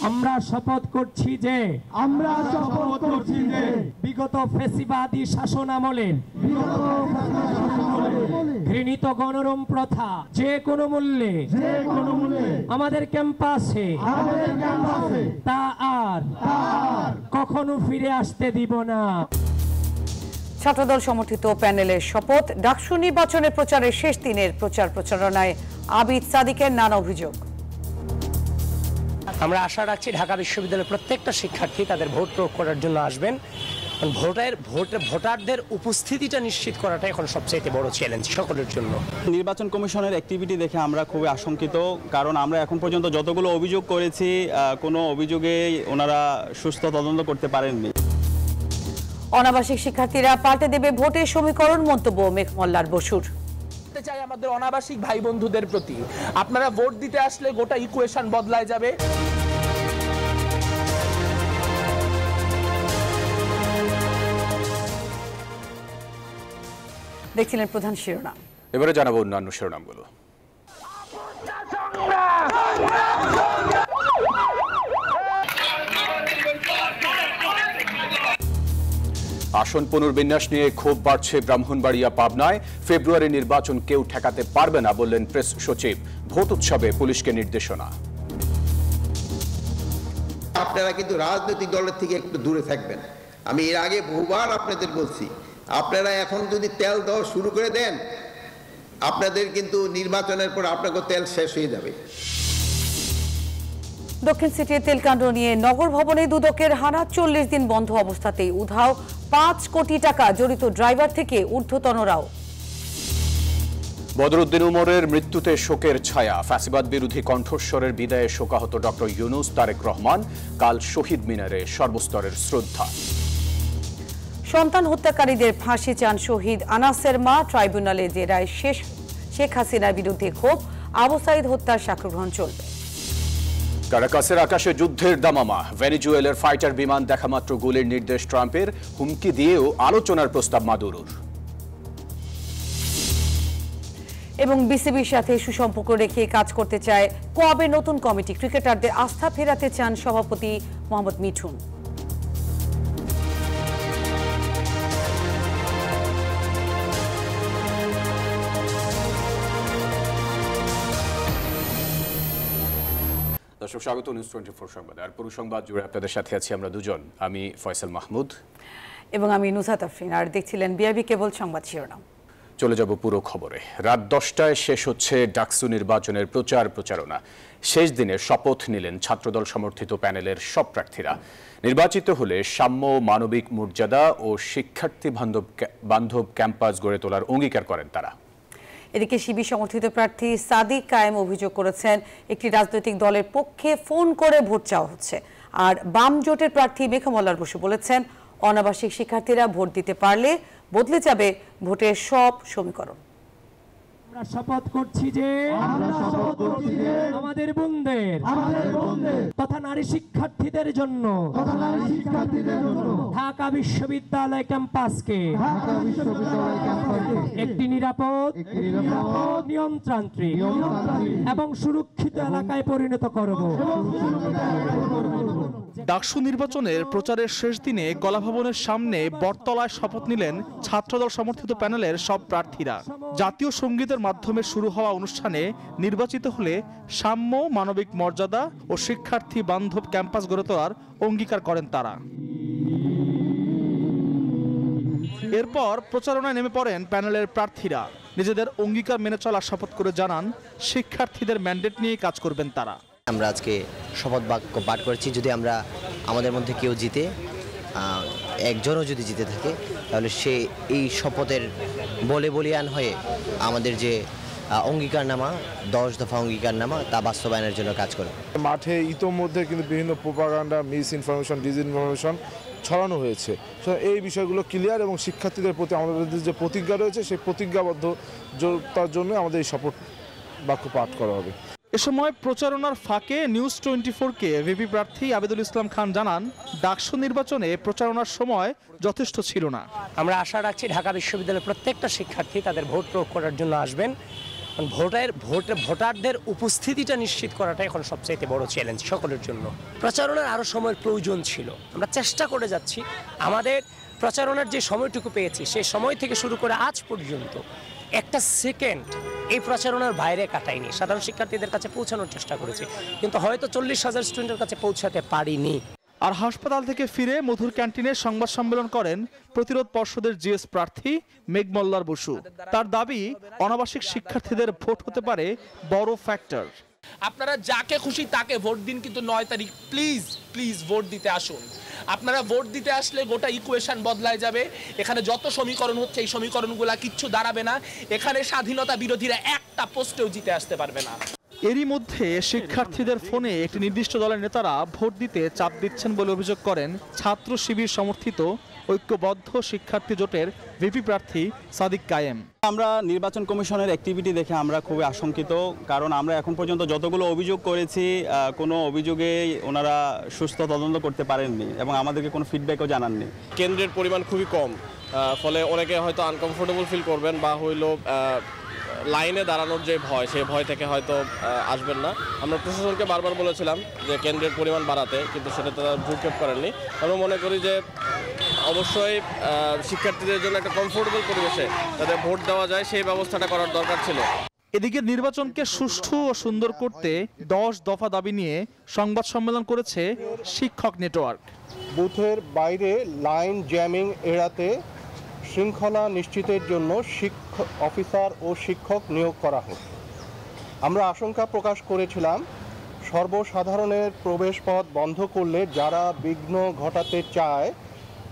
আমরা শপথ করছি যে বিগত ফ্যাসিবাদী শাসন আমলে ঘৃণিত গণরম প্রথা যে কোনো মূল্যে আমাদের ক্যাম্পাসে তা আর কখনো ফিরে আসতে দিব না। ছাত্রদল সমর্থিত প্যানেলের শপথ। ডাকসু নির্বাচনের প্রচারের শেষ দিনের প্রচার প্রচারণায় আবিদ সাদিকের নানা অভিযোগ। আমরা আশা রাখছি ঢাকা বিশ্ববিদ্যালয়ের প্রত্যেকটা শিক্ষার্থী তাদের ভোট প্রয়োগ করার জন্য আসবেন। ভোটারদের উপস্থিতিটা নিশ্চিত করাটা এখন সবচেয়ে বড় চ্যালেঞ্জ সকলের জন্য। নির্বাচন কমিশনের অ্যাক্টিভিটি দেখে আমরা খুবই আশঙ্কিত, কারণ আমরা এখন পর্যন্ত যতগুলো অভিযোগ করেছি কোনো অভিযোগে ওনারা সুস্থ তদন্ত করতে পারেননি। অনাবাসিক শিক্ষার্থীরা পাল্টে দেবে ভোটের সমীকরণ, মন্তব্য মেঘমল্লার বসুর। চাই আমাদের অনাবাসিক ভাই বন্ধুদের প্রতি, আপনারা ভোট দিতে আসলে গোটা ইকুয়েশন বদলায় যাবে। দেখছিলেন প্রধান শিরোনাম, এবারে জানাবো অন্যান্য শিরোনামগুলো। আসন পুনর্বিন্যাস নিয়ে ক্ষোভ বাড়ছে ব্রাহ্মণবাড়িয়া পাবনায়। ফেব্রুয়ারি নির্বাচন কেউ ঠেকাতে পারবে না বললেন প্রেস সচিব। ভোট উৎসবে পুলিশকে নির্দেশনা। আপনারা কিন্তু রাজনৈতিক দলের থেকে একটু দূরে থাকবেন। আমি এর আগে বহুবার আপনাদের বলছি, আপনারা এখন যদি তেল দেওয়া শুরু করে দেন, আপনাদের কিন্তু নির্বাচনের পর আপনাকে তেল শেষ হয়ে যাবে। দক্ষিণ সিটির তেলকাণ্ড নিয়ে নগর ভবনে দুদকের হানা। 40 দিন বন্ধ অবস্থাতেই উধাও 5 কোটি টাকা, জড়িত ড্রাইভার থেকে ঊর্ধ্বতনরাও। বদরুদ্দিন উমরের মৃত্যুতে শোকের ছায়া। ফ্যাসিবাদ বিরোধী কণ্ঠস্বরের বিদায়ে শোকাহত ডক্টর ইউনুস, তারেক রহমান। কাল শহীদ মিনারে সর্বস্তরের শ্রদ্ধা। সন্তান হত্যাকারীদের ফাঁসি চান শহীদ আনাসের মা। ট্রাইব্যুনালে যে রায় শেখ হাসিনার বিরুদ্ধে ক্ষোভ। আবু সাইদ হত্যার সাক্ষ্য গ্রহণ চলবে। কারাকাসের আকাশে যুদ্ধের দামামা। ভেনেজুয়েলার ফাইটার বিমান দেখামাত্র গুলির নির্দেশ ট্রাম্পের। হুমকি দিয়েও আলোচনার প্রস্তাব মাদুরোর। এবং বিসিবির সাথে সুসম্পর্ক রেখে কাজ করতে চায় কোয়াবের নতুন কমিটি। ক্রিকেটারদের আস্থা ফেরাতে চান সভাপতি মোহাম্মদ মিঠুন। দর্শক স্বাগত নিউজ 24 সংবাদ। আর পুরো সংবাদ জুড়ে আপনাদের সাথে আছি আমরা দুজন, আমি ফয়সাল মাহমুদ এবং আমি নুসাত আফরিন। আর দেখছিলেন বিআইবি কেবল সংবাদ শিরোনাম। চলে যাব পুরো খবরে। রাত 10টায় শেষ হচ্ছে ডাকসু নির্বাচনের প্রচার প্রচারণা। শেষ দিনে শপথ নিলেন ছাত্রদল সমর্থিত প্যানেলের সব প্রার্থীরা। নির্বাচিত হলে সাম্য, মানবিক মর্যাদা ও শিক্ষার্থী বান্ধব ক্যাম্পাস গড়ে তোলার অঙ্গীকার করেন তারা। এদিকে শিবির সমর্থিত প্রার্থী সাদিক কায়েম অভিযোগ করেছেন, একটি রাজনৈতিক দলের পক্ষে ফোন করে ভোট চাওয়া হচ্ছে। আর বাম জোটের প্রার্থী মেঘমল্লার বসু বলেছেন, অনাবাসিক শিক্ষার্থীরা ভোট দিতে পারলে বদলে যাবে ভোটের সব সমীকরণ। আমরা শপথ করছি যে আমাদের বোনদের তথা নারী শিক্ষার্থীদের জন্য ঢাকা বিশ্ববিদ্যালয় ক্যাম্পাসকে একটি নিরাপদ, নিয়মতান্ত্রিক এবং সুরক্ষিত এলাকায় পরিণত করব। ডাকসু নির্বাচনের প্রচারের শেষ দিনে কলাভবনের সামনে বটতলায় শপথ নিলেন ছাত্রদল সমর্থিত প্যানেলের সব প্রার্থীরা। জাতীয় সঙ্গীতের মাধ্যমে শুরু হওয়া অনুষ্ঠানে নির্বাচিত হলে সাম্য, মানবিক মর্যাদা ও শিক্ষার্থী বান্ধব ক্যাম্পাস গড়ে তোলার অঙ্গীকার করেন তারা। এরপর প্রচারণায় নেমে পড়েন প্যানেলের প্রার্থীরা। নিজেদের অঙ্গীকার মেনে চলার শপথ করে জানান, শিক্ষার্থীদের ম্যান্ডেট নিয়ে কাজ করবেন তারা। আমরা আজকে শপথ বাক্য পাঠ করেছি, যদি আমাদের মধ্যে কেউ জিতে, একজনও যদি জিতে থাকে, তাহলে সে এই শপথের বলিয়ান হয়ে আমাদের যে অঙ্গীকারনামা, 10 দফা অঙ্গীকারনামা, তা বাস্তবায়নের জন্য কাজ করে। মাঠে ইতোমধ্যে কিন্তু বিভিন্ন প্রোপাগান্ডা, মিস ইনফরমেশন, ডিসইনফরমেশন ছড়ানো হয়েছে। এই বিষয়গুলো ক্লিয়ার এবং শিক্ষার্থীদের প্রতি আমাদের যে প্রতিজ্ঞা রয়েছে, সেই প্রতিজ্ঞাবদ্ধতার জন্য আমাদের এই শপথ বাক্য পাঠ করা হবে। এ সময় প্রচারণার ফাঁকে নিউজ 24কে ভিপি প্রার্থী আবেদুল ইসলাম খান জানান, ডাকসু নির্বাচনে প্রচারণার সময় যথেষ্ট ছিল না। আমরা আশা রাখছি ঢাকা বিশ্ববিদ্যালয়ের প্রত্যেকটা শিক্ষার্থী তাদের ভোট প্রয়োগ করার জন্য আসবেন। ভোটারদের উপস্থিতিটা নিশ্চিত করাটা এখন সবচাইতে বড় চ্যালেঞ্জ সকলের জন্য। প্রচারণার আরও সময়ের প্রয়োজন ছিল, আমরা চেষ্টা করে যাচ্ছি। আমাদের প্রচারণার যে সময়টুকু পেয়েছি সেই সময় থেকে শুরু করে আজ পর্যন্ত একটা সেকেন্ড এই প্রচারণার বাইরে কাটাইনি। সাধারণ শিক্ষার্থীদের কাছে পৌঁছানোর চেষ্টা করেছি, কিন্তু হয়তো 40,000 স্টুডেন্টের কাছে পৌঁছাতে পারিনি। আর হাসপাতাল থেকে ফিরে মধুর ক্যান্টিনে সংবাদ সম্মেলন করেন প্রতিরোধ পর্ষদের জিএস প্রার্থী মেঘমল্লার বসু। তার দাবি, অনাবাসিক শিক্ষার্থীদের ভোট হতে পারে বড় ফ্যাক্টর। আপনারা যাকে খুশি তাকে ভোট দিন, কিন্তু 9 তারিখ প্লিজ প্লিজ ভোট দিতে আসুন। আপনারা ভোট দিতে আসলে গোটা ইকুয়েশন বদলায় যাবে। এখানে যত সমীকরণ হচ্ছে এই সমীকরণগুলা কিচ্ছু দাঁড়াবে না। এখানে স্বাধীনতা বিরোধীরা একটা পোস্টেও জিতে আসতে পারবে না। এরই মধ্যে শিক্ষার্থীদের ফোনে একটি নির্দিষ্ট দলের নেতারা ভোট দিতে চাপ দিচ্ছেন বলে অভিযোগ করেন ছাত্র শিবির সমর্থিত ঐক্যবদ্ধ শিক্ষার্থী জোটের ভিপি প্রার্থী সাদিক কায়েম। আমরা নির্বাচন কমিশনের অ্যাক্টিভিটি দেখে আমরা খুবই আশঙ্কিত, কারণ আমরা এখন পর্যন্ত যতগুলো অভিযোগ করেছি কোনো অভিযোগে ওনারা সুস্থ তদন্ত করতে পারেননি এবং আমাদেরকে কোনো ফিডব্যাকও জানাননি। কেন্দ্রের পরিমাণ খুবই কম, ফলে অনেকে হয়তো আনকমফোর্টেবল ফিল করবেন বা হইলো লাইনে দাঁড়ানোর যে ভয়, সেই ভয় থেকে হয়তো আসবেন না। আমরা প্রশাসনকে বারবার বলেছিলাম যে কেন্দ্রের পরিমাণ বাড়াতে, কিন্তু সেটা তারা ভ্রুক্ষেপ করেননি। আমরা মনে করি যে অবশ্যই শিক্ষার্থীদের জন্য একটা কমফোর্টেবল পরিবেশে তাদের ভোট দেওয়া যায় সেই ব্যবস্থাটা করার দরকার ছিল। এদিকে নির্বাচনকে সুষ্ঠু ও সুন্দর করতে 10 দফা দাবি নিয়ে সংবাদ সম্মেলন করেছে শিক্ষক নেটওয়ার্ক। বুথের বাইরে লাইন জ্যামিং এড়াতে শৃঙ্খলা নিশ্চিতের জন্য অফিসার ও শিক্ষক নিয়োগ করা হোক। আমরা আশঙ্কা প্রকাশ করেছিলাম সর্বসাধারণের প্রবেশ পথ বন্ধ করলে যারা বিঘ্ন ঘটাতে চায়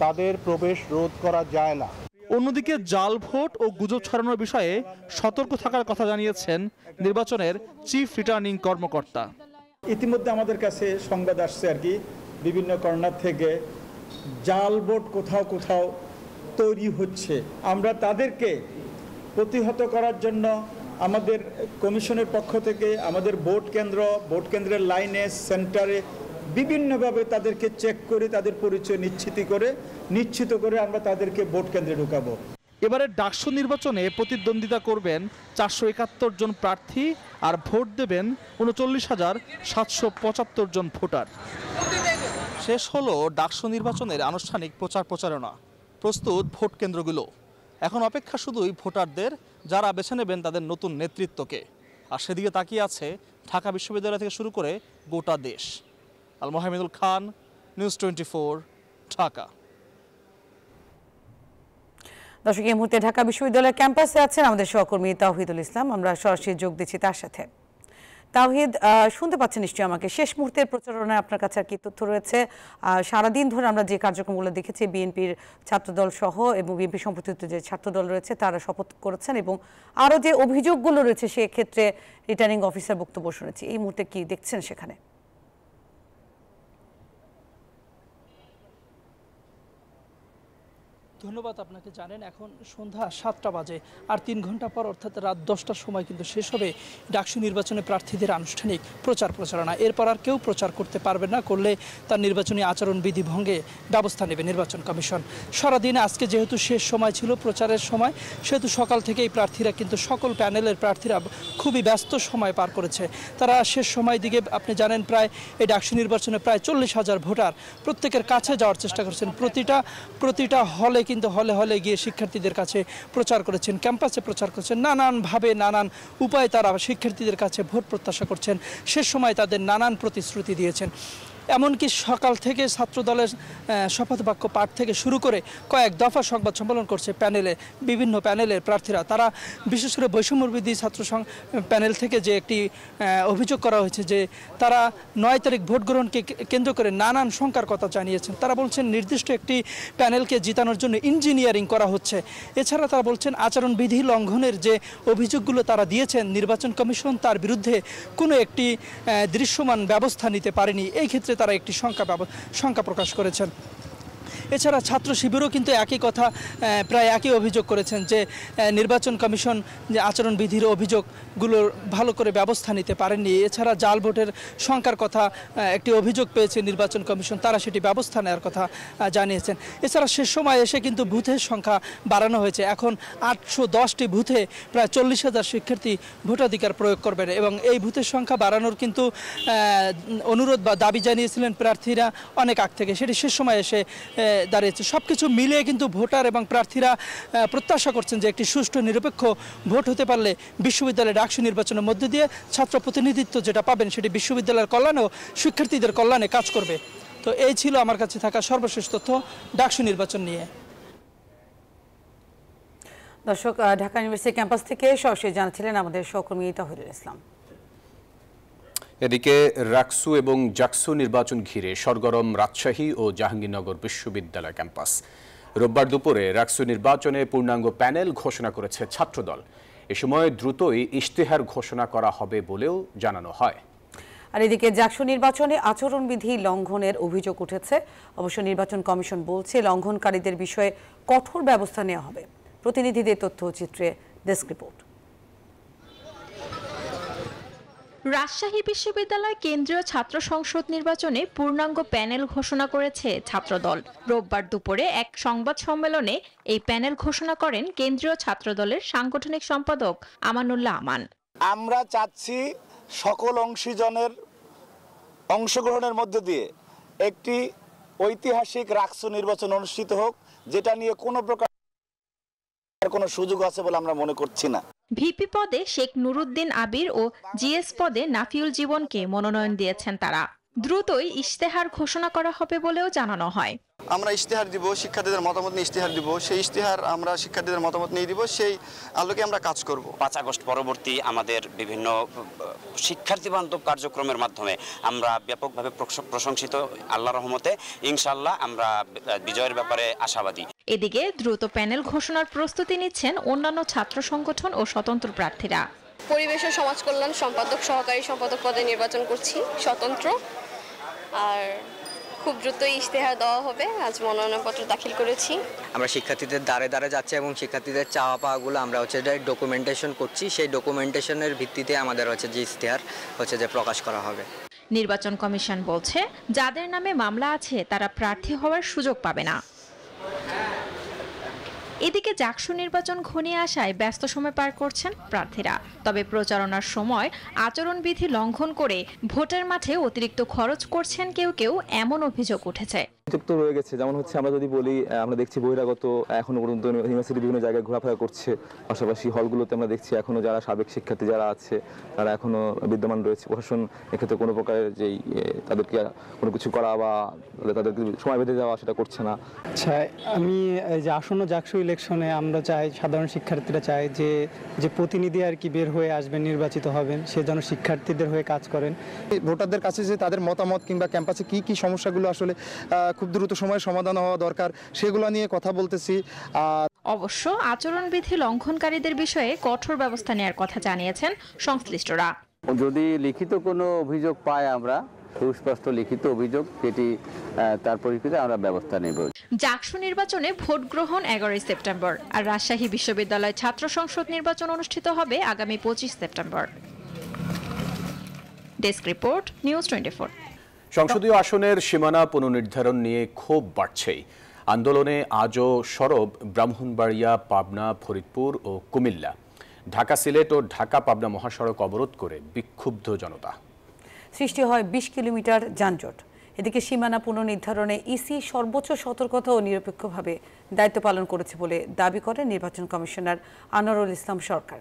তাদের প্রবেশ রোধ করা যায় না। অন্যদিকে জাল ভোট ও গুজব ছড়ানোর বিষয়ে সতর্ক থাকার কথা জানিয়েছেন নির্বাচনের চিফ রিটার্নিং কর্মকর্তা। ইতিমধ্যে আমাদের কাছে সংবাদ আসছে আর কি, বিভিন্ন কর্নার থেকে জাল ভোট কোথাও কোথাও তৈরি হচ্ছে। আমরা তাদেরকে প্রতিহত করার জন্য আমাদের কমিশনের পক্ষ থেকে আমাদের ভোট কেন্দ্রের লাইনে সেন্টারে বিভিন্নভাবে তাদেরকে চেক করে তাদের পরিচয় নিশ্চিত করে আমরা তাদেরকে ভোট কেন্দ্রে ঢুকাবো। এবারে ডাকসু নির্বাচনে প্রতিদ্বন্দ্বিতা করবেন 471 জন প্রার্থী আর ভোট দেবেন 39,775 জন ভোটার। শেষ হলো ডাকসু নির্বাচনের আনুষ্ঠানিক প্রচারণা। প্রস্তুত ভোট কেন্দ্রগুলো। এখন অপেক্ষা শুধুই ভোটারদের, যারা বেছে নেবেন তাদের নতুন নেতৃত্বকে। আর সেদিকে তাকিয়ে আছে ঢাকা বিশ্ববিদ্যালয় থেকে শুরু করে গোটা দেশ। আল মোহাম্মদুল খান, নিউজ 24, ঢাকা। দর্শক, এই মুহূর্তে ঢাকা বিশ্ববিদ্যালয়ের ক্যাম্পাসে আছেন আমাদের সহকর্মী তাওহিদুল ইসলাম। আমরা সরাসরি যোগ দিচ্ছি তার সাথে। তাওহিদ, শুনতে পাচ্ছেন নিশ্চয়ই আমাকে? শেষ মুহূর্তের প্রচারণায় আপনার কাছে আর কি তথ্য রয়েছে? সারাদিন ধরে আমরা যে কার্যক্রমগুলো দেখেছি, বিএনপির ছাত্রদল সহ এবং বিএনপি সমর্থিত যে ছাত্রদল রয়েছে তারা শপথ করেছেন এবং আরও যে অভিযোগগুলো রয়েছে সেক্ষেত্রে রিটার্নিং অফিসার বক্তব্য শুনেছি। এই মুহূর্তে কি দেখছেন সেখানে? ধন্যবাদ আপনাকে। জানেন, এখন সন্ধ্যা 7টা বাজে, আর 3 ঘন্টা পর অর্থাৎ রাত 10টার সময় কিন্তু শেষ হবে ডাকসু নির্বাচনে প্রার্থীদের আনুষ্ঠানিক প্রচারণা। এরপর আর কেউ প্রচার করতে পারবে না, করলে তার নির্বাচনী আচরণবিধি ভঙ্গে ব্যবস্থা নেবে নির্বাচন কমিশন। সারাদিনে আজকে যেহেতু শেষ সময় ছিল প্রচারের সময়, সেহেতু সকাল থেকেই প্রার্থীরা কিন্তু সকল প্যানেলের প্রার্থীরা খুবই ব্যস্ত সময় পার করেছে। তারা শেষ সময় দিকে আপনি জানেন প্রায় এই ডাকসু নির্বাচনে প্রায় 40,000 ভোটার প্রত্যেকের কাছে যাওয়ার চেষ্টা করছেন। প্রতিটা হলে কিন্তু হলে গিয়ে শিক্ষার্থীদের কাছে প্রচার করেছেন, ক্যাম্পাসে প্রচার করছেন, নানানভাবে নানান উপায়ে তারা শিক্ষার্থীদের কাছে ভোট প্রত্যাশা করছেন। শেষ সময় তাদের নানান প্রতিশ্রুতি দিয়েছেন। এমনকি সকাল থেকে ছাত্রদলের শপথ বাক্য পাঠ থেকে শুরু করে কয়েক দফা সংবাদ সম্মেলন করছে বিভিন্ন প্যানেলের প্রার্থীরা। তারা বিশেষ করে বৈষম্যবিরোধী ছাত্র প্যানেল থেকে যে একটি অভিযোগ করা হয়েছে যে তারা 9 তারিখ ভোট গ্রহণকে কেন্দ্র করে নানান শঙ্কার কথা জানিয়েছেন। তারা বলছেন নির্দিষ্ট একটি প্যানেলকে জিতানোর জন্য ইঞ্জিনিয়ারিং করা হচ্ছে। এছাড়া তারা বলছেন আচরণবিধি লঙ্ঘনের যে অভিযোগগুলো তারা দিয়েছেন নির্বাচন কমিশন তার বিরুদ্ধে কোনো একটি দৃশ্যমান ব্যবস্থা নিতে পারেনি। এই ক্ষেত্রে তারা একটি শঙ্কা প্রকাশ করেছেন। এছাড়া ছাত্র শিবিরও কিন্তু একই কথা, প্রায় একই অভিযোগ করেছেন যে নির্বাচন কমিশন যে আচরণবিধির অভিযোগগুলোর ভালো করে ব্যবস্থা নিতে পারেননি। এছাড়া জাল ভোটের সংখ্যার কথা একটি অভিযোগ পেয়েছে নির্বাচন কমিশন, তারা সেটি ব্যবস্থা নেওয়ার কথা জানিয়েছেন। এছাড়া শেষ সময় এসে কিন্তু বুথের সংখ্যা বাড়ানো হয়েছে। এখন 810টি বুথে প্রায় 40,000 শিক্ষার্থী ভোটাধিকার প্রয়োগ করবেন এবং এই বুথের সংখ্যা বাড়ানোর কিন্তু অনুরোধ বা দাবি জানিয়েছিলেন প্রার্থীরা অনেক আগ থেকে, সেটি শেষ সময় এসে দাঁড়িয়েছে। সব কিছু মিলিয়ে কিন্তু ভোটার এবং প্রার্থীরা প্রত্যাশা করছেন যে একটি সুষ্ঠু নিরপেক্ষ ভোট হতে পারলে বিশ্ববিদ্যালয়ের ডাকসু নির্বাচনের মধ্যে দিয়ে ছাত্র প্রতিনিধিত্ব যেটা পাবেন সেটি বিশ্ববিদ্যালয়ের কল্যাণে ও শিক্ষার্থীদের কল্যাণে কাজ করবে। তো এই ছিল আমার কাছে থাকা সর্বশেষ তথ্য ডাকসু নির্বাচন নিয়ে। দর্শক, ঢাকা ইউনিভার্সিটি ক্যাম্পাস থেকে সরাসরি জানাচ্ছিলেন আমাদের সহকর্মী তাহিরুল ইসলাম। এদিকে রাকসু এবং জাকসু নির্বাচন ঘিরে সরগরম রাজশাহী ও জাহাঙ্গীরনগর বিশ্ববিদ্যালয় ক্যাম্পাস। রোববার দুপুরে রাকসু নির্বাচনে পূর্ণাঙ্গ প্যানেল ঘোষণা করেছে ছাত্রদল। এ সময় দ্রুতই ইশতেহার ঘোষণা করা হবে বলেও জানানো হয়। আর এদিকে জাকসু নির্বাচনে আচরণবিধি লঙ্ঘনের অভিযোগ উঠেছে। অবশ্য নির্বাচন কমিশন বলছে লঙ্ঘনকারীদের বিষয়ে কঠোর ব্যবস্থা নেওয়া হবে। প্রতিনিধিদের তথ্যচিত্রে ডেস্ক রিপোর্ট। রাজশাহী বিশ্ববিদ্যালয় কেন্দ্রীয় ছাত্র সংসদ নির্বাচনে পূর্ণাঙ্গ প্যানেল ঘোষণা করেছে ছাত্রদল। রোববার দুপুরে এক সংবাদ সম্মেলনে এই প্যানেল ঘোষণা করেন কেন্দ্রীয় ছাত্রদলের সাংগঠনিক সম্পাদক আমানুল্লাহ আমান। আমরা চাচ্ছি সকল অংশীজনের অংশগ্রহণের মধ্য দিয়ে একটি ঐতিহাসিক রাকসু নির্বাচন অনুষ্ঠিত হোক, যেটা নিয়ে কোনো প্রকার কোনো সুযোগ আছে বলে আমরা মনে করছি না। ভিপি পদে শেখ নুরুদ্দিন আবির ও জিএস পদে নাফিউল জীবনকে মনোনয়ন দিয়েছেন তারা। দ্রুতই ইশতেহার ঘোষণা করা হবে বলেও জানানো হয়। আমরা ইশতেহার দিব, শিক্ষার্থীদের মতামত নিয়ে ইশতেহার দিব, সেই ইশতেহার আমরা শিক্ষার্থীদের মতামত নিয়ে দিব, সেই আলোকে আমরা কাজ করব। 5 আগস্ট পরবর্তী আমাদের বিভিন্ন শিক্ষার্থী বান্ধব কার্যক্রমের মাধ্যমে আমরা ব্যাপকভাবে প্রশংসিত। আল্লাহর রহমতে ইনশাআল্লাহ আমরা বিজয়ের ব্যাপারে আশাবাদী। এদিকে দ্রুত প্যানেল ঘোষণার প্রস্তুতি নিচ্ছেন অন্যান্য ছাত্র সংগঠন ও স্বতন্ত্র প্রার্থীরা। পরিবেশ ও সমাজ কল্যাণ সম্পাদক, সহকারী সম্পাদক পদে নির্বাচন করছি স্বতন্ত্র। আর খুব দ্রুতই ইশতেহার দেওয়া হবে। আজ মনোনয়নপত্র দাখিল করেছি। আমরা শিক্ষার্থীদের দ্বারে দ্বারে যাচ্ছি এবং শিক্ষার্থীদের চাওয়া পাওয়াগুলো আমরা ডকুমেন্টেশন করছি। সেই ডকুমেন্টেশনের ভিত্তিতে আমাদের যে ইশতেহার যে প্রকাশ করা হবে। নির্বাচন কমিশন বলছে যাদের নামে মামলা আছে তারা প্রার্থী হওয়ার সুযোগ পাবে না। এদিকে জাকসু নির্বাচন ঘনিয়ে আসায় ব্যস্ত সময় পার করছেন প্রার্থীরা। তবে প্রচারণার সময় আচরণবিধি লঙ্ঘন করে ভোটের মাঠে অতিরিক্ত খরচ করছেন কেউ কেউ, এমন অভিযোগ উঠেছে। তো রয়ে গেছে, যেমন আমরা যদি বলি, আমরা দেখছি বহিরাগত এখনো পর্যন্ত ইউনিভার্সিটি বিভিন্ন জায়গায় ঘোরাফেরা করছে। পাশাপাশি হলগুলোতে আমরা দেখছি এখনো যারা সাবেক শিক্ষার্থী যারা আছে তারা এখনো বিদ্যমান রয়েছে। প্রশাসন এক্ষেত্রে কোনো প্রকারের যেই তাদেরকে কোনো কিছু করা বা তাদেরকে সময় বেঁধে দেওয়া সেটা করছে না। আচ্ছা, আমি এই যে আসন্ন জাকসু ইলেকশনে আমরা চাই, সাধারণ শিক্ষার্থীরা চাই যে প্রতিনিধি আর কি বের হয়ে আসবেন, নির্বাচিত হবেন, সে যেন শিক্ষার্থীদের হয়ে কাজ করেন। ভোটারদের কাছে যে তাদের মতামত কিংবা ক্যাম্পাসে কি সমস্যাগুলো আসলে খুব দ্রুত সময়ে সমাধান হওয়া দরকার, সেগুলো নিয়ে কথা বলতেছি। অবশ্য আচরণবিধি লঙ্ঘনকারীদের বিষয়ে কঠোর ব্যবস্থা নেওয়ার কথা জানিয়েছেন সংশ্লিষ্টরা। যদি লিখিত কোনো অভিযোগ পাই, আমরা সুস্পষ্ট লিখিত অভিযোগ, যেটি তার পরিপ্রেক্ষিতে আমরা ব্যবস্থা নেব। জাকসু নির্বাচনে ভোট গ্রহণ 11 সেপ্টেম্বর, আর রাজশাহী বিশ্ববিদ্যালয় ছাত্র সংসদ নির্বাচন অনুষ্ঠিত হবে আগামী 25 সেপ্টেম্বর। Desk report, news 24। সংসদীয় আসনের সীমানা পুনর্নির্ধারণ নিয়ে ক্ষোভ বাড়ছেই। আন্দোলনে আজও সরব ব্রাহ্মণবাড়িয়া, পাবনা, ফরিদপুর ও কুমিল্লা। ঢাকা সিলেট ও ঢাকা পাবনা মহাসড়ক অবরোধ করে বিক্ষুব্ধ জনতা। সৃষ্টি হয় 20 কিলোমিটার যানজট। এদিকে সীমানা পুনর্নির্ধারণে ইসি সর্বোচ্চ সতর্কতা ও নিরপেক্ষভাবে দায়িত্ব পালন করেছে বলে দাবি করেন নির্বাচন কমিশনার আনোয়ারুল ইসলাম সরকার।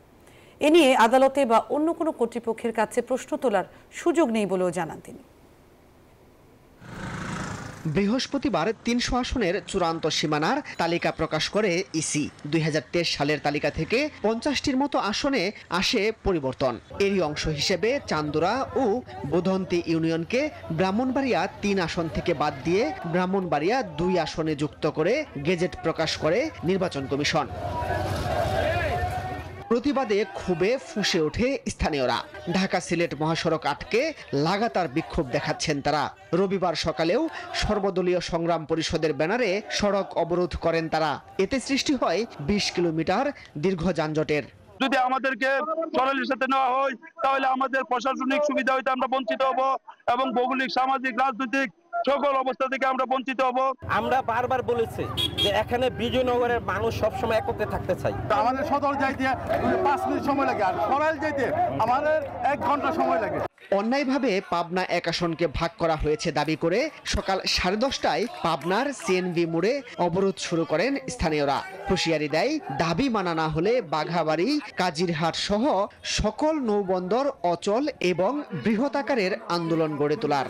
এ নিয়ে আদালতে বা অন্য কোনো কর্তৃপক্ষের কাছে প্রশ্ন তোলার সুযোগ নেই বলেও জানান তিনি। বৃহস্পতিবার 300 আসনের চূড়ান্ত সীমানার তালিকা প্রকাশ করে ইসি। 2023 সালের তালিকা থেকে 50টির মতো আসনে আসে পরিবর্তন। এরই অংশ হিসেবে চান্দুরা ও বোধন্তি ইউনিয়নকে ব্রাহ্মণবাড়িয়া 3 আসন থেকে বাদ দিয়ে ব্রাহ্মণবাড়িয়া 2 আসনে যুক্ত করে গেজেট প্রকাশ করে নির্বাচন কমিশন। প্রতিবাদে ক্ষোভে ফুঁসে ওঠে স্থানীয়রা। ঢাকা সিলেট মহাসড়ক আটকে লাগাতার বিক্ষোভ দেখাচ্ছেন তারা। রবিবার সকালেও সর্বদলীয় সংগ্রাম পরিষদের ব্যানারে সড়ক অবরোধ করেন তারা। এতে সৃষ্টি হয় 20 কিলোমিটার দীর্ঘ যানজটের। যদি আমাদেরকে সরলের সাথে নেওয়া হয় তাহলে আমাদের প্রশাসনিক সুবিধা হইতে আমরা বঞ্চিত হব এবং ভৌগোলিক, সামাজিক, রাজনৈতিক সকল অবস্থা থেকে আমরা বঞ্চিত হব। আমরা বারবার বলেছি যে এখানে বিজয়নগরের মানুষ সবসময় একত্রে থাকতে চাই। আমাদের সদর যাইতে 5 মিনিট সময় লাগে, আর সরাইল যাইতে আমাদের 1 ঘন্টা সময় লাগে। অন্যায়ভাবে পাবনা 1 আসনকে ভাগ করা হয়েছে দাবি করে সকাল 10:30টায় পাবনার সিএনভি মোড়ে অবরোধ শুরু করেন স্থানীয়রা। হুঁশিয়ারি দেয়, দাবি মানা না হলে বাঘাবাড়ি, কাজিরহাট সহ সকল নৌবন্দর অচল এবং বৃহৎ আকারের আন্দোলন গড়ে তোলার।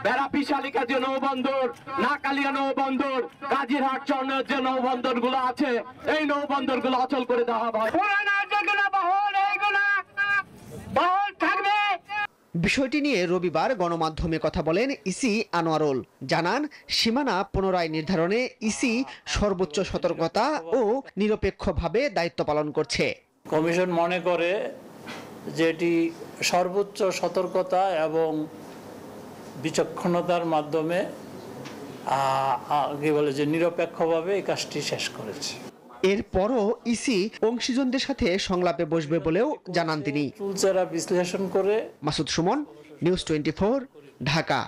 বেড়াপিশালিকা যে নৌবন্দর, নাকালিয়া নৌবন্দর, কাজিরহাট চরনের যে নৌবন্দর গুলো আছে, এই নৌবন্দর গুলো অচল করে দেওয়া হবে। বিষয়টি নিয়ে রবিবার গণমাধ্যমে কথা বলেন ইসি আনোয়ারুল। জানান, সীমানা পুনরায় নির্ধারণে ইসি সর্বোচ্চ সতর্কতা ও নিরপেক্ষভাবে দায়িত্ব পালন করছে। কমিশন মনে করে যে এটি সর্বোচ্চ সতর্কতা এবং বিচক্ষণতার মাধ্যমে কি বলে যে নিরপেক্ষভাবে এই কাজটি শেষ করেছে। এরপরও ইসি অংশীজনদের সাথে সংলাপে বসবে বলেও জানান তিনি। বিশ্লেষণ করে। মাসুদ সুমন, নিউজ 24, ঢাকা।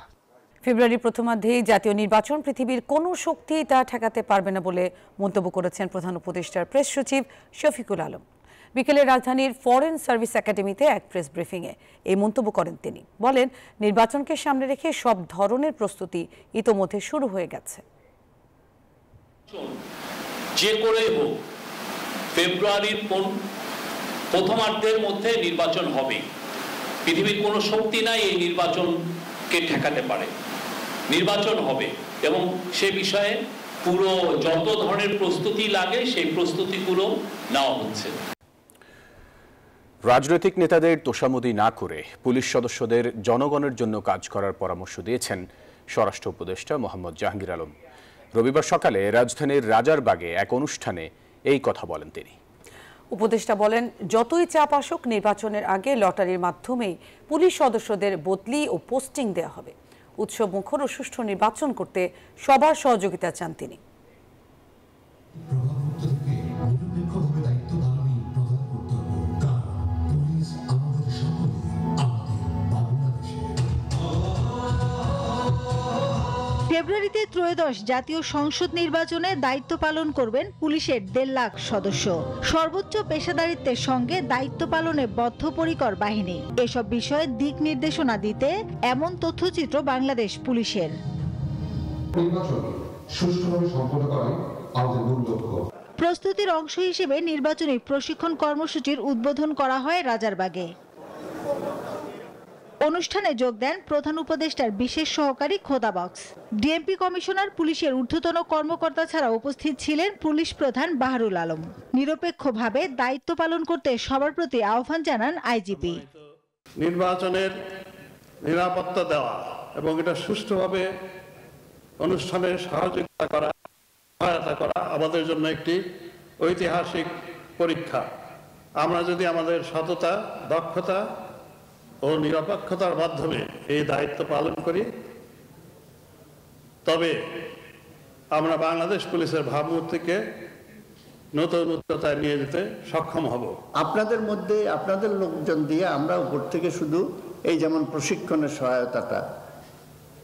ফেব্রুয়ারির প্রথমার্ধেই জাতীয় নির্বাচন পৃথিবীর কোনো শক্তি তা ঠেকাতে পারবে না বলে মন্তব্য করেছেন প্রধান উপদেষ্টার প্রেস সচিব শফিকুল আলম। বিকেলে রাজধানীর ফরেন সার্ভিস একাডেমিতে এক প্রেস ব্রিফিংয়ে এই মন্তব্য করেন তিনি। বলেন, নির্বাচনকে সামনে রেখে সব ধরনের প্রস্তুতি ইতোমধ্যে শুরু হয়ে গেছে। যে করেই হোক ফেব্রুয়ারির প্রথমার্ধের মধ্যে নির্বাচন হবে। পৃথিবীর কোনো শক্তি নাই এই নির্বাচনকে ঠেকাতে পারে। নির্বাচন হবে এবং সে বিষয়ে পুরো যত ধরনের প্রস্তুতি লাগে সেই প্রস্তুতিগুলো নেওয়া হচ্ছে। রাজনৈতিক নেতাদের তোষামোদি না করে পুলিশ সদস্যদের জনগণের জন্য কাজ করার পরামর্শ দিয়েছেন স্বরাষ্ট্র উপদেষ্টা মোহাম্মদ জাহাঙ্গীর আলম। রবিবার সকালে রাজধানীর রাজারবাগে এক অনুষ্ঠানে এই কথা বলেন তিনি। উপদেষ্টা বলেন, যতই চাপ আসুক নির্বাচনের আগে লটারির মাধ্যমেই পুলিশ সদস্যদের বদলি ও পোস্টিং দেওয়া হবে। উৎসব মুখর ও সুষ্ঠু নির্বাচন করতে সবার সহযোগিতা চান তিনি। ফেব্রুয়ারিতে ত্রয়োদশ জাতীয় সংসদ নির্বাচনে দায়িত্ব পালন করবেন পুলিশের 1.5 লাখ সদস্য। সর্বোচ্চ পেশাদারিত্বের সঙ্গে দায়িত্ব পালনে বদ্ধপরিকর বাহিনী। এসব বিষয়ে দিক নির্দেশনা দিতে এমন তথ্যচিত্র বাংলাদেশ পুলিশের। প্রস্তুতির অংশ হিসেবে নির্বাচনী প্রশিক্ষণ কর্মসূচির উদ্বোধন করা হয় রাজারবাগে। অনুষ্ঠানে যোগ দেন প্রধান উপদেষ্টার বিশেষ সহকারী খোদা বক্স, ডিএমপি কমিশনার, পুলিশের ঊর্ধ্বতন কর্মকর্তা ছাড়া উপস্থিত ছিলেন পুলিশ প্রধান বাহারুল আলম। নিরপেক্ষভাবে দায়িত্ব পালন করতে সবার প্রতি আহ্বান জানান আইজিপি। নির্বাচনের নিরাপত্তা দেওয়া এবং এটা সুষ্ঠুভাবে অনুষ্ঠানের সহযোগিতা করা, সহায়তা করা আমাদের জন্য একটি ঐতিহাসিক পরীক্ষা। আমরা যদি আমাদের সততা, দক্ষতা ও নিরপেক্ষতার মাধ্যমে এই দায়িত্ব পালন করি, তবে আমরা বাংলাদেশ পুলিশের ভাবমূর্তিকে নতুন উচ্চতায় নিয়ে যেতে সক্ষম হব। আপনাদের মধ্যে আপনাদের লোকজন দিয়ে আমরা উপর থেকে শুধু এই যেমন প্রশিক্ষণের সহায়তাটা,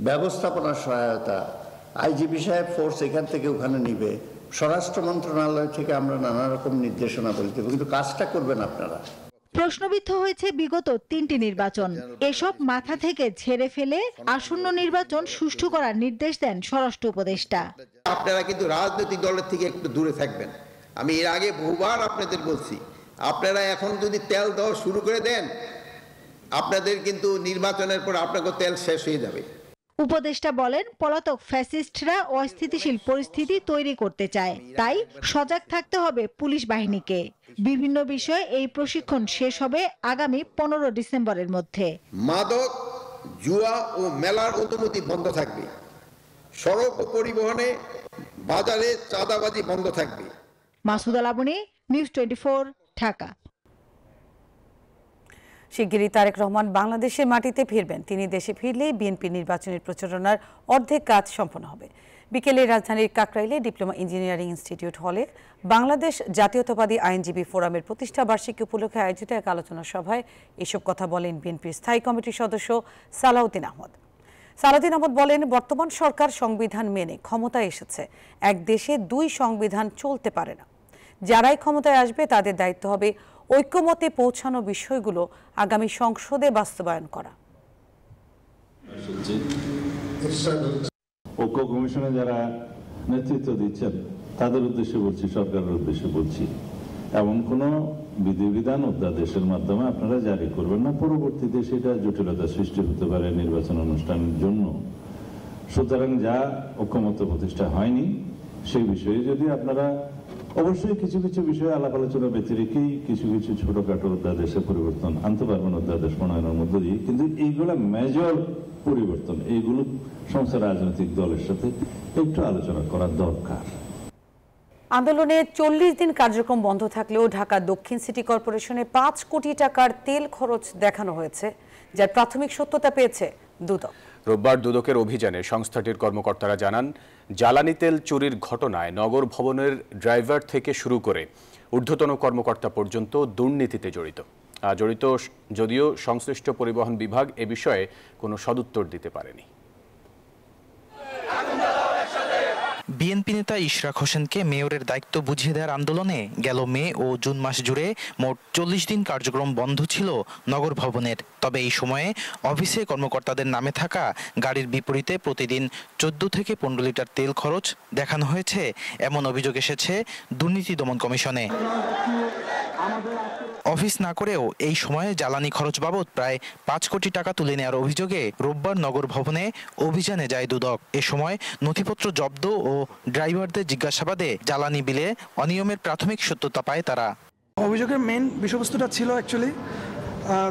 ব্যবস্থাপনার সহায়তা, আইজিপি সাহেব ফোর্স এখান থেকে ওখানে নিবে, স্বরাষ্ট্র মন্ত্রণালয় থেকে আমরা নানা রকম নির্দেশনা বলতে, কিন্তু কাজটা করবেন আপনারা। প্রশ্নবিদ্ধ হয়েছে বিগত 3টি নির্বাচন। এসব মাথা থেকে ঝেড়ে ফেলে আসন্ন নির্বাচন সুষ্ঠু করার নির্দেশ দেন স্বরাষ্ট্র উপদেষ্টা। আপনারা কিন্তু রাজনৈতিক দলের থেকে একটু দূরে থাকবেন। আমি এর আগে বহুবার আপনাদের বলছি, আপনারা এখন যদি তেল দেওয়া শুরু করে দেন, আপনাদের কিন্তু নির্বাচনের পর আপনাকে তেল শেষ হয়ে যাবে। উপদেষ্টা বলেন, পলাতক ফ্যাসিস্টরা অস্থিতিশীল পরিস্থিতি তৈরি করতে চায়, তাই সজাগ থাকতে হবে পুলিশ বাহিনীকে। বিভিন্ন বিষয়ে এই প্রশিক্ষণ শেষ হবে আগামী 15 ডিসেম্বরের মধ্যে। মাদক, জুয়া ও মেলার অনুমতি বন্ধ থাকবে। সড়ক ও পরিবহনে, বাজারে চাঁদাবাজি বন্ধ থাকবে। মাসুদা লাবণী, নিউজ 24, ঢাকা। শিগগিরই তারেক রহমান বাংলাদেশের মাটিতে ফিরবেন। তিনি দেশে ফিরলেই বিএনপি নির্বাচনের প্রচারণার অর্ধেক কাজ সম্পন্ন হবে। বিকেলে রাজধানীর কাকরাইলে ডিপ্লোমা ইঞ্জিনিয়ারিং ইনস্টিটিউট হলে বাংলাদেশ জাতীয়তাবাদী আইনজীবী ফোরামের প্রতিষ্ঠা বার্ষিকী উপলক্ষে আয়োজিত এক আলোচনা সভায় এসব কথা বলেন বিএনপির স্থায়ী কমিটির সদস্য সালাউদ্দিন আহমদ। সালাউদ্দিন আহমদ বলেন, বর্তমান সরকার সংবিধান মেনে ক্ষমতায় এসেছে। এক দেশে দুই সংবিধান চলতে পারে না। যারাই ক্ষমতায় আসবে তাদের দায়িত্ব হবে ঐক্যমতে পৌঁছানো বিষয়গুলো আগামী সংসদে বাস্তবায়ন করা। ঐক্য কমিশনে যারা নেতৃত্ব দিচ্ছেন তাদের উদ্দেশ্যে বলছি, সরকারের উদ্দেশ্যে বলছি, এমন কোনো বিধিবিধান অধ্যাদেশের মাধ্যমে আপনারা জারি করবেন না, পরবর্তীতে সেটা জটিলতা সৃষ্টি হতে পারে নির্বাচন অনুষ্ঠানের জন্য। সুতরাং যা ঐক্যমত প্রতিষ্ঠা হয়নি সেই বিষয়ে যদি আপনারা অবশ্যই কিছু কিছু বিষয়ে আলাপ আলোচনা ব্যতি রেখেই কিছু কিছু ছোটখাটো অধ্যাদেশে পরিবর্তন আনতে পারবেন অধ্যাদেশ প্রণয়নের মধ্য দিয়ে, কিন্তু এইগুলো মেজর পরিবর্তন, এইগুলো সমস্ত রাজনৈতিক দলের সাথে একটু আলোচনা করা দরকার। আন্দোলনে 40 দিন কার্যক্রম বন্ধ থাকলেও ঢাকা দক্ষিণ সিটি কর্পোরেশনে 5 কোটি টাকার তেল খরচ দেখানো হয়েছে, যার প্রাথমিক সত্যতা পেয়েছে দুদক। রোববার দুদকের অভিযানে সংস্থাটির কর্মকর্তারা জানান, জ্বালানি তেল চুরির ঘটনায় নগর ভবনের ড্রাইভার থেকে শুরু করে ঊর্ধ্বতন কর্মকর্তা পর্যন্ত দুর্নীতিতে জড়িত যদিও সংশ্লিষ্ট পরিবহন বিভাগ এ বিষয়ে কোনো সদুত্তর দিতে পারেনি। বিএনপি নেতা ইশরাক হোসেনকে মেয়রের দায়িত্ব বুঝিয়ে দেওয়ার আন্দোলনে গেল মে ও জুন মাস জুড়ে মোট 40 দিন কার্যক্রম বন্ধ ছিল নগর ভবনের। তবে এই সময়ে অফিসে কর্মকর্তাদের নামে থাকা গাড়ির বিপরীতে প্রতিদিন 14 থেকে 15 লিটার তেল খরচ দেখানো হয়েছে, এমন অভিযোগ এসেছে দুর্নীতি দমন কমিশনে। অফিস না করেও এই সময়ে জ্বালানি খরচ বাবদ প্রায় 5 কোটি টাকা তুলে নেওয়ার অভিযোগে রোববার নগর ভবনে অভিযানে যায় দুদক। এ সময় নথিপত্র জব্দ ও ড্রাইভারদের জিজ্ঞাসাবাদে জ্বালানি বিলে অনিয়মের প্রাথমিক সত্যতা পায় তারা। অভিযোগের মেইন বিষয়বস্তুটা ছিল অ্যাকচুয়ালি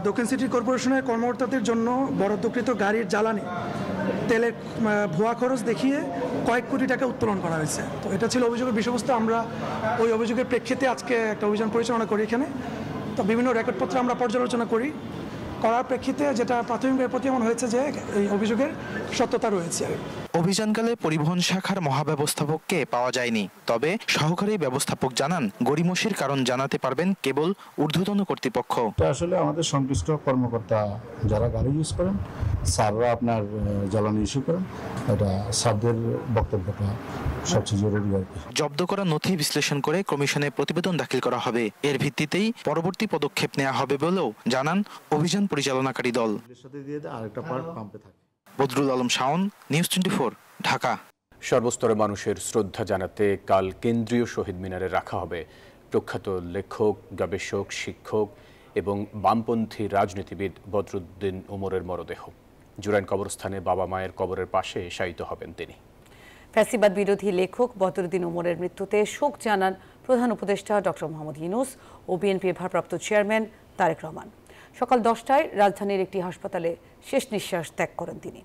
দক্ষিণ সিটি কর্পোরেশনের কর্মকর্তাদের জন্য বরাদ্দকৃত গাড়ির জ্বালানি তেলের ভুয়া খরচ দেখিয়ে কয়েক কোটি টাকা উত্তোলন করা হয়েছে। তো এটা ছিল অভিযোগের বিষয়বস্তু। আমরা ওই অভিযোগের প্রেক্ষিতে আজকে একটা অভিযান পরিচালনা করি এখানে। তো বিভিন্ন রেকর্ডপত্র আমরা পর্যালোচনা করার প্রেক্ষিতে যেটা প্রাথমিকভাবে প্রতীয়মান হয়েছে যে এই অভিযোগের সত্যতা রয়েছে। অভিযানকালে পরিবহন শাখার মহাব্যবস্থাপককে পাওয়া যায়নি, তবে সহকারী ব্যবস্থাপক জানান গড়িমসির কারণ জানাতে পারবেন কেবল ঊর্ধ্বতন কর্তৃপক্ষ। আসলে আমাদের সংশ্লিষ্ট কর্মকর্তা যারা গাড়ি ইউজ করেন, স্যাররা আপনার জ্বালানি ইস্যু করেন, এটা স্যারদের বক্তব্যটা সবচেয়ে জরুরি আর কি। জব্দ করা নথি বিশ্লেষণ করে কমিশনে প্রতিবেদন দাখিল করা হবে। এর ভিত্তিতেই পরবর্তী পদক্ষেপ নেওয়া হবে বলেও জানান অভিযান পরিচালনাকারী দল। বদরুল আলম শাওন, নিউজ 24, ঢাকা। সর্বস্তরের মানুষের শ্রদ্ধা জানাতে কাল কেন্দ্রীয় শহীদ মিনারে রাখা হবে প্রখ্যাত লেখক, গবেষক, শিক্ষক এবং বামপন্থী রাজনীতিবিদ বদরুদ্দিন উমরের মরদেহ। জুরাইন কবরস্থানে বাবা মায়ের কবরের পাশে শায়িত হবেন তিনি। ফ্যাসিবাদ বিরোধী লেখক বদরুদ্দিন উমরের মৃত্যুতে শোক জানান প্রধান উপদেষ্টা ডক্টর মোহাম্মদ ইউনূস ও বিএনপির ভারপ্রাপ্ত চেয়ারম্যান তারেক রহমান। সকাল 10টায় রাজধানীর একটি হাসপাতালে শেষ নিঃশ্বাস ত্যাগ করেন তিনি।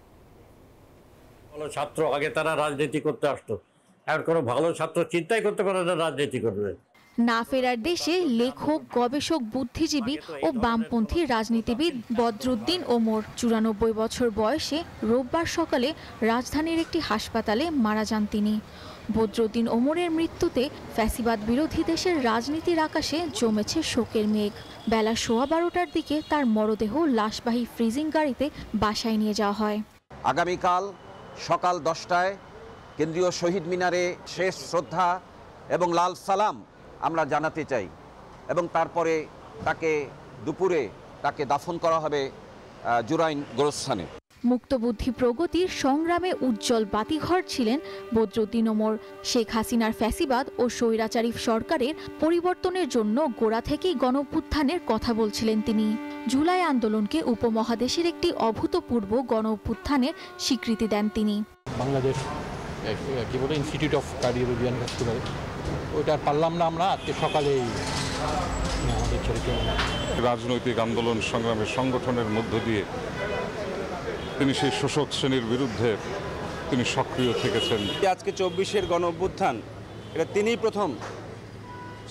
ভালো ছাত্র আগে তারা রাজনীতি করতে আসতো, এখন কোনো ভালো ছাত্র চিন্তাই করতে পারে না রাজনীতি করবে। না ফেরার দেশে লেখক, গবেষক, বুদ্ধিজীবী ও বামপন্থী রাজনীতিবিদ বদরুদ্দিন ওমর 94 বছর বয়সে রোববার সকালে রাজধানীর একটি হাসপাতালে মারা যান তিনি। বদরুদ্দিন ওমরের মৃত্যুতে ফ্যাসিবাদ বিরোধী দেশের রাজনীতির আকাশে জমেছে শোকের মেঘ। বেলা 12:15টার দিকে তার মরদেহ লাশবাহী ফ্রিজিং গাড়িতে বাসায় নিয়ে যাওয়া হয়। আগামীকাল সকাল 10টায় কেন্দ্রীয় শহীদ মিনারে শেষ শ্রদ্ধা এবং লাল সালাম আমরা জানাতে চাই এবং তারপরে দুপুরে তাকে দাফন করা হবে জুরাইন গোরস্থানে। মুক্তবুদ্ধি প্রগতির সংগ্রামে উজ্জ্বল বাতিঘর ছিলেন বদরুদ্দিন ওমর। শেখ হাসিনার ফ্যাসিবাদ ও স্বৈরাচারী সরকারের পরিবর্তনের জন্য গোড়া থেকেই গণঅভ্যুত্থানের কথা বলছিলেন তিনি। জুলাই আন্দোলনকে উপমহাদেশের একটি অভূতপূর্ব গণঅভ্যুত্থানের স্বীকৃতি দেন তিনি। Bangladesh institute of cardiology and hospital, ওইটা পারলাম না আমরা আজকে সকালেই আমাদের রাজনৈতিক আন্দোলন সংগ্রামের সংগঠনের মধ্য দিয়ে তিনি সেই শোষক শ্রেণীর বিরুদ্ধে তিনি সক্রিয় থেকেছেন। আজকে 24-এর গণ অভ্যুত্থান, এটা তিনিই প্রথম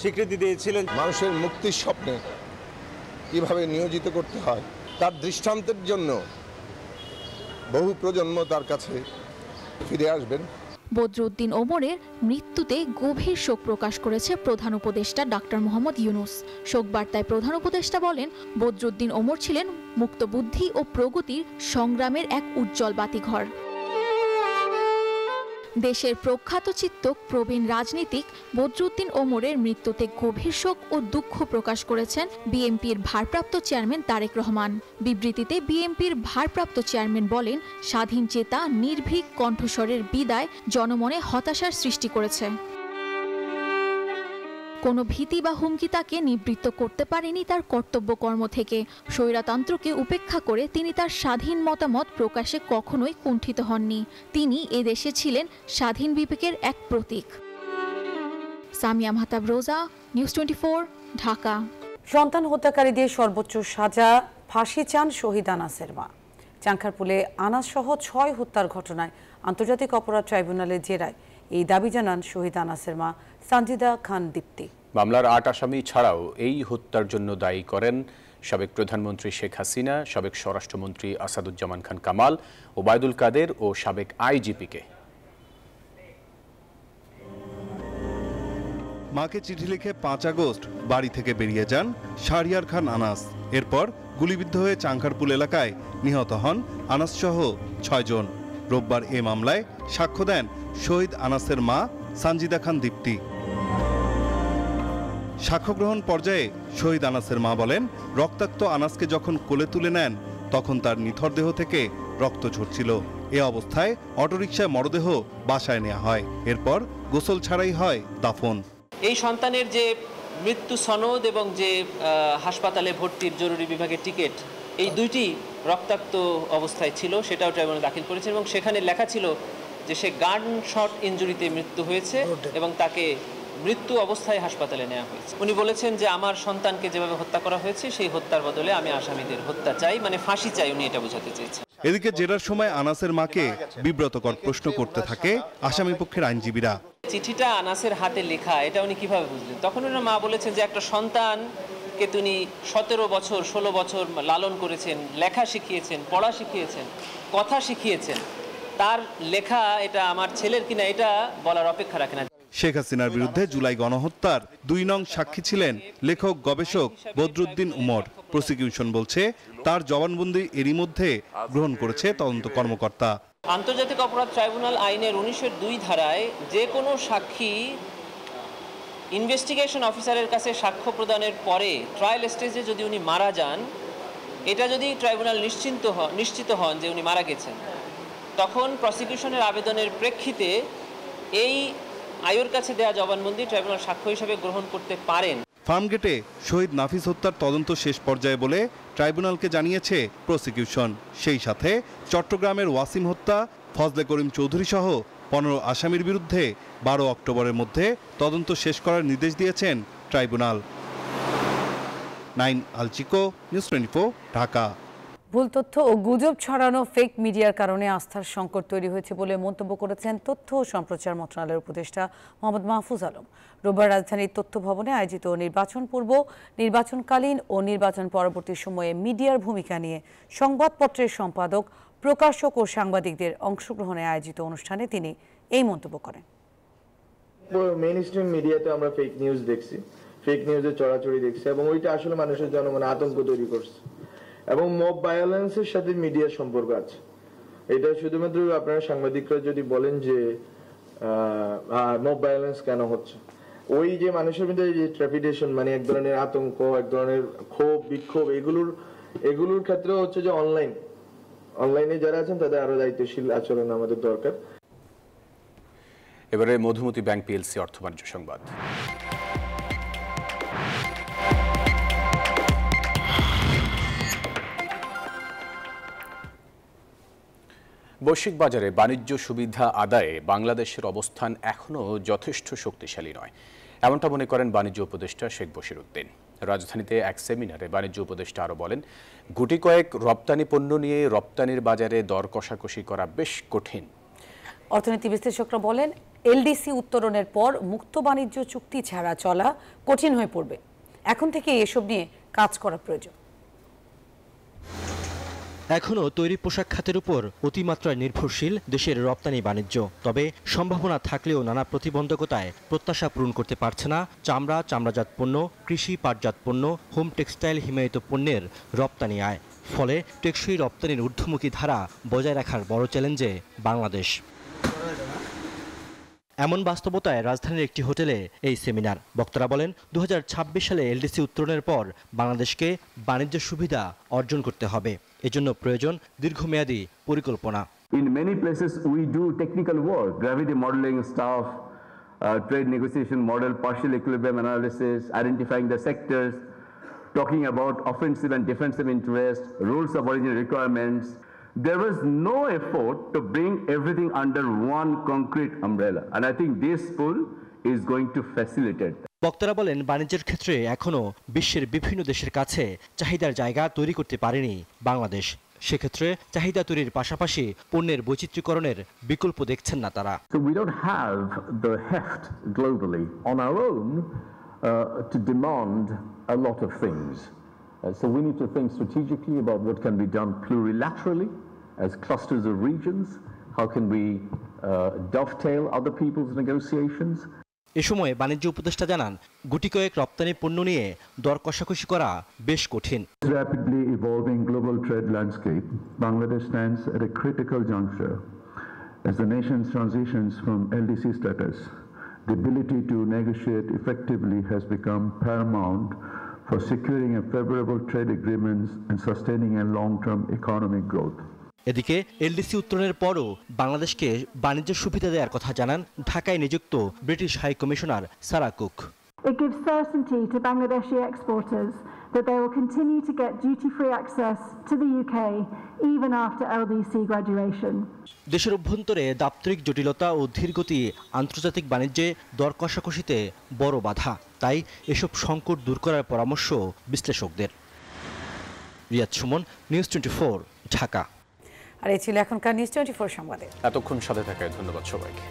স্বীকৃতি দিয়েছিলেন। মানুষের মুক্তির স্বপ্নে কিভাবে নিয়োজিত করতে হয় তার দৃষ্টান্তের জন্য বহু প্রজন্ম তার কাছে ফিরে আসবেন। বদরুদ্দিন ওমরের মৃত্যুতে গভীর শোক প্রকাশ করেছে প্রধান উপদেষ্টা ডাক্তার মোহাম্মদ ইউনূস। শোক বার্তায় প্রধান উপদেষ্টা বলেন, বদরুদ্দিন ওমর ছিলেন মুক্তবুদ্ধি ও প্রগতির সংগ্রামের এক উজ্জ্বল বাতিঘর। দেশের প্রখ্যাত চিন্তক প্রবীণ রাজনীতিক বদরুদ্দিন ওমরের মৃত্যুতে গভীর শোক ও দুঃখ প্রকাশ করেছেন বিএনপির ভারপ্রাপ্ত চেয়ারম্যান তারেক রহমান। বিবৃতিতে বিএনপির ভারপ্রাপ্ত চেয়ারম্যান বলেন, স্বাধীন চেতা নির্ভীক কণ্ঠস্বরের বিদায় জনমনে হতাশার সৃষ্টি করেছে। কোনো ভীতি বা হুমকি তাকে নিবৃত্ত করতে পারেনি তার কর্তব্য কর্ম থেকে। স্বৈরতন্ত্রকে উপেক্ষা করে তিনি তার স্বাধীন মতামত প্রকাশে কখনোই কুণ্ঠিত হননি। তিনি এদেশে ছিলেন স্বাধীন বিবেকের এক প্রতীক। সামিয়া মাহতাব রোজা, নিউজ 24, ঢাকা। সন্তান হত্যাকারীদের সর্বোচ্চ সাজা ফাঁসি চান শহীদ আনাসের মা। চাংখারপুলে আনাস সহ 6 হত্যার ঘটনায় আন্তর্জাতিক অপরাধ ট্রাইব্যুনালের জেরায় এই দাবি জানান শহীদ আনাসের মা সানজিদা খান দীপ্তি। মামলার 8 আসামি ছাড়াও এই হত্যার জন্য দায়ী করেন সাবেক প্রধানমন্ত্রী শেখ হাসিনা, সাবেক স্বরাষ্ট্রমন্ত্রী আসাদুজ্জামান খান কামাল, ওবায়দুল কাদের ও সাবেক আইজিপিকে। মাকে চিঠি লিখে 5 আগস্ট বাড়ি থেকে বেরিয়ে যান শাহরিয়ার খান আনাস। এরপর গুলিবিদ্ধ হয়ে চাংখারপুল এলাকায় নিহত হন আনাস সহ 6 জন। রোববার এ মামলায় সাক্ষ্য দেন শহীদ আনাসের মা সানজিদা খান দীপ্তি। সাক্ষ্য গ্রহণ পর্যায়ে শহীদ আনাসের মা বলেন, রক্তাক্ত আনাসকে যখন কোলে তুলে নেন তখন তার নিথর দেহ থেকে রক্ত ঝরছিল। এ অবস্থায় অটোরিকশায় মরদেহ বাসায় নেওয়া হয়। এরপর গোসল ছাড়াই হয় দাফন। এই সন্তানের যে মৃত্যু সনদ এবং যে হাসপাতালে ভর্তির জরুরি বিভাগের টিকিট, এই দুইটি রক্তাক্ত অবস্থায় ছিল, সেটাও ট্রাইব্যুনালে দাখিল করেছেন এবং সেখানে লেখা ছিল যে সে গান শট ইনজুরিতে মৃত্যু হয়েছে এবং তাকে মৃত্যু অবস্থায় হাসপাতালে নেওয়া হয়েছে। উনি বলেছেন যে আমার সন্তানকে যেভাবে হত্যা করা হয়েছে সেই হত্যার বদলে আমি আসামিদের হত্যা চাই, মানে ফাঁসি চাই, উনি এটা বোঝাতে চেয়েছেন। এদিকে জেরার সময় আনাসের মাকে বিব্রতকর প্রশ্ন করতে থাকে আসামি পক্ষের আইনজীবীরা। চিঠিটা আনাসের হাতে লেখা, এটা উনি কিভাবে বুঝলেন? তখন ওনার মা বলেছেন যে একটা সন্তানকে তিনি 17 বছর 16 বছর লালন করেছেন, লেখা শিখিয়েছেন, পড়া শিখিয়েছেন, কথা শিখিয়েছেন, তার লেখা এটা আমার ছেলের কিনা এটা বলার অপেক্ষা রাখে না। শেখ হাসিনার বিরুদ্ধে জুলাই গণহত্যার 2 নং সাক্ষী ছিলেন লেখক গবেষক বদরুদ্দিন উমর। প্রসিকিউশন বলছে তার জবানবন্দি এরই মধ্যে গ্রহণ করেছে তদন্ত কর্মকর্তা। আন্তর্জাতিক অপরাধ ট্রাইব্যুনাল আইনের 1902 ধারায় যে কোনো সাক্ষী ইনভেস্টিগেশন অফিসারের কাছে সাক্ষ্য প্রদানের পরে ট্রায়াল স্টেজে যদি উনি মারা যান, এটা যদি ট্রাইব্যুনাল নিশ্চিত হন যে উনি মারা গেছেন, তখন প্রসিকিউশনের আবেদনের প্রেক্ষিতে এই আয়োর কাছে দেওয়া জবানবন্দি ট্রাইব্যুনাল সাক্ষ্য হিসেবে গ্রহণ করতে পারেন। ফার্মগেটে শহীদ নাফিস হত্যার তদন্ত শেষ পর্যায়ে বলে ট্রাইব্যুনালকে জানিয়েছে প্রসিকিউশন। সেই সাথে চট্টগ্রামের ওয়াসিম হত্যা, ফজলে করিম চৌধুরী সহ 15 আসামির বিরুদ্ধে 12 অক্টোবরের মধ্যে তদন্ত শেষ করার নির্দেশ দিয়েছেন ট্রাইব্যুনাল। 9 আলচিকো, নিউজ 24, ঢাকা। ভুল তথ্য ও গুজব ছড়ানো ফেক মিডিয়ার কারণে আস্থার সংকট তৈরি হয়েছে বলে মন্তব্য করেছেন তথ্য ও সম্প্রচার মন্ত্রণালয়ের উপদেষ্টা মোহাম্মদ মাহফুজ আলম। রোববার রাজধানীর তথ্য ভবনে আয়োজিত নির্বাচন পূর্ব, নির্বাচনকালীন ও নির্বাচন পরবর্তী সময়ে মিডিয়ার ভূমিকা নিয়ে সংবাদপত্রের সম্পাদক, প্রকাশক ও সাংবাদিকদের অংশগ্রহণে আয়োজিত অনুষ্ঠানে তিনি এই মন্তব্য করেন। মেইন স্ট্রিম মিডিয়াতে আমরা ফেক নিউজ দেখছি, ফেক নিউজের চড়াচড়ি দেখছি এবং ওইটা আসলে মানুষের জনমনে আতঙ্ক তৈরি করছে এবং মব ভায়োলেন্সের সাথে মিডিয়ার সম্পর্ক আছে। এটা শুধুমাত্র আপনারা সাংবাদিকরা যদি বলেন যে মব ভায়োলেন্স কেন হচ্ছে, ওই যে মানুষের মধ্যে যে ট্র্যাপিডেশন, মানে এক ধরনের আতঙ্ক, এক ধরনের ক্ষোভ বিক্ষোভ, এগুলোর ক্ষেত্রে হচ্ছে যে অনলাইনে যারা আছেন তাদের আরো দায়িত্বশীল আচরণ আমাদের দরকার। এবারে মধুমতি ব্যাংক পিএলসি অর্থ বাণিজ্য সংবাদ। বৈশ্বিক বাজারে বাণিজ্য সুবিধা আদায়ে বাংলাদেশের অবস্থান এখনও যথেষ্ট শক্তিশালী নয়, এমনটা মনে করেন বাণিজ্য উপদেষ্টা শেখ বশিরউদ্দিন। রাজধানীতে এক সেমিনারে বাণিজ্য উপদেষ্টা আরও বলেন, গুটি কয়েক রপ্তানি পণ্য নিয়ে রপ্তানির বাজারে দর কষাকষি করা বেশ কঠিন। অর্থনীতি বিশ্লেষকরা বলেন, এলডিসি উত্তরণের পর মুক্ত বাণিজ্য চুক্তি ছাড়া চলা কঠিন হয়ে পড়বে। এখন থেকে এসব নিয়ে কাজ করা প্রয়োজন। এখনও তৈরি পোশাক খাতের উপর অতিমাত্রায় নির্ভরশীল দেশের রপ্তানি বাণিজ্য। তবে সম্ভাবনা থাকলেও নানা প্রতিবন্ধকতায় প্রত্যাশা পূরণ করতে পারছে না চামড়া, চামড়াজাত পণ্য, কৃষি, পাটজাত পণ্য, হোম টেক্সটাইল হিমায়িত পণ্যের রপ্তানি আয়। ফলে টেকসই রপ্তানির ঊর্ধ্বমুখী ধারা বজায় রাখার বড় চ্যালেঞ্জে বাংলাদেশ। এমন বাস্তবতায় রাজধানীর একটি হোটেলে এই সেমিনার। বক্তারা বলেন 2026 সালে এলডিসি উত্তরণের পর বাংলাদেশকে বাণিজ্য সুবিধা অর্জন করতে হবে। এজন্য প্রয়োজন দীর্ঘমেয়াদী পরিকল্পনা। In many places we do technical work, gravity modeling stuff, trade negotiation model, partial equilibrium analysis, identifying the sectors, talking about offensive and defensive interest, rules of origin requirements. There was no effort to bring everything under one concrete umbrella, and I think this pool is going to facilitate that. বক্তারা বলেন বাণিজ্যের ক্ষেত্রে এখনো বিশ্বের বিভিন্ন দেশের কাছে চাহিদার জায়গা তৈরি করতে পারেনি বাংলাদেশ। সেক্ষেত্রে চাহিদা তৈরির পাশাপাশি পণ্যের বৈচিত্র্যকরণের বিকল্প দেখছেন না তারা। So we don't have the heft globally on our own to demand a lot of things. So we need to think strategically about what can be done plurilaterally as clusters of regions. How can we dovetail other people's negotiations? এ সময় বাণিজ্য উপদেষ্টা জানান গুটি কয়েক রপ্তানি পণ্য নিয়ে দর কষাকষি করা বেশ কঠিন। Rapidly evolving global trade landscape, Bangladesh stands at a critical juncture as the nation transitions from LDC status. The ability to negotiate effectively has become paramount for securing a favorable trade agreements and sustaining a long-term economic growth. এদিকে LDC উত্তরণের পরও বাংলাদেশকে বাণিজ্য সুবিধা দেওয়ার কথা জানান ঢাকায় নিযুক্ত British high commissioner Sarah Cook. It gives certainty to Bangladeshi exporters that they will continue to get duty-free access to the UK even after LDC graduation. দেশের অভ্যন্তরে দাপ্তরিক জটিলতা ও ধীরগতি আন্তর্জাতিক বাণিজ্যে দর কষাকষিতে বড় বাধা। তাই এসব সংকট দূর করার পরামর্শ বিশ্লেষকদের। রিয়াদ সুমন, নিউজ 24, ঢাকা। আর এই ছিল এখনকার নিউজ 24 সংবাদে। এতক্ষণ সাথে থাকায় ধন্যবাদ সবাইকে।